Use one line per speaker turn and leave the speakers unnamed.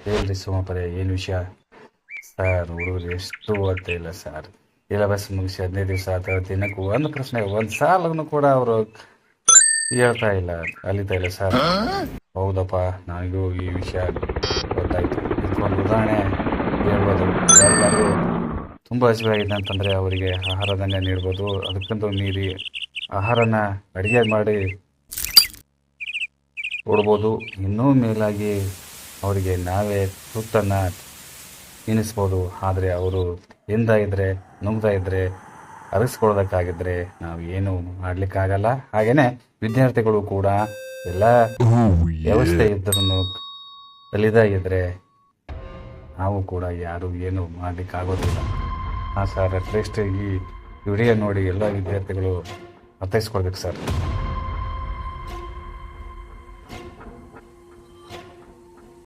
ಹೇಳ್ರಿ ಸೋಮಪುರ ಏನು ವಿಷಯ? ಸರ್ ಹುಡುಗರು ಎಷ್ಟು ಓದ್ತಾ ಇಲ್ಲ ಸರ್. ಸಿಲೆಬಸ್ ಮುಗಿಸಿ 15 ದಿವಸ ಅಥವಾ ದಿನಕ್ಕೂ ಒಂದು ಪ್ರಶ್ನೆ ಒಂದು ಸಾಲನ್ನು ಕೂಡ ಅವರು ಹೇಳ್ತಾ ಇಲ್ಲ, ಕಲಿತಾ ಇಲ್ಲ ಸರ್. ಹೌದಪ್ಪ, ನನಗೂ ಈ ವಿಷಯ ಗೊತ್ತಾಯ್ತು. ಇದಕ್ಕೊಂದು ಉದಾಹರಣೆ ಹೇಳ್ಬೋದು. ಯಾರಿಗಾದ್ರೂ ತುಂಬ ಹಸಿವಾಗಿದೆ ಅಂತಂದರೆ ಅವರಿಗೆ ಆಹಾರದನ್ನೇ ನೀಡ್ಬೋದು. ಅದಕ್ಕಂತೂ ಮೀರಿ ಆಹಾರನ ಅಡುಗೆ ಮಾಡಿ ಕೊಡ್ಬೋದು. ಇನ್ನೂ ಮೇಲಾಗಿ ಅವರಿಗೆ ನಾವೇ ತುತ್ತನ್ನು ತಿನ್ನಿಸ್ಬೋದು. ಆದರೆ ಅವರು ತಿಂದಾಗಿದ್ದರೆ ನುಗ್ತಾ ಇದ್ದರೆ ಅರಗಿಸ್ಕೊಳ್ಳೋದಕ್ಕಾಗಿದ್ದರೆ ನಾವು ಏನು ಮಾಡಲಿಕ್ಕಾಗಲ್ಲ. ಹಾಗೆಯೇ ವಿದ್ಯಾರ್ಥಿಗಳು ಕೂಡ ಎಲ್ಲ ವ್ಯವಸ್ಥೆ ಇದ್ದರೂ ಕಲಿದಾಗಿದ್ದರೆ ನಾವು ಕೂಡ ಯಾರು ಏನು ಮಾಡಲಿಕ್ಕಾಗೋದಿಲ್ಲ. ಹಾಂ ಸರ್, ಅಟ್ಲೀಸ್ಟ್ ಈ ವಿಡಿಯೋ ನೋಡಿ ಎಲ್ಲ ವಿದ್ಯಾರ್ಥಿಗಳು ಅರ್ಥೈಸ್ಕೊಳ್ಬೇಕು ಸರ್.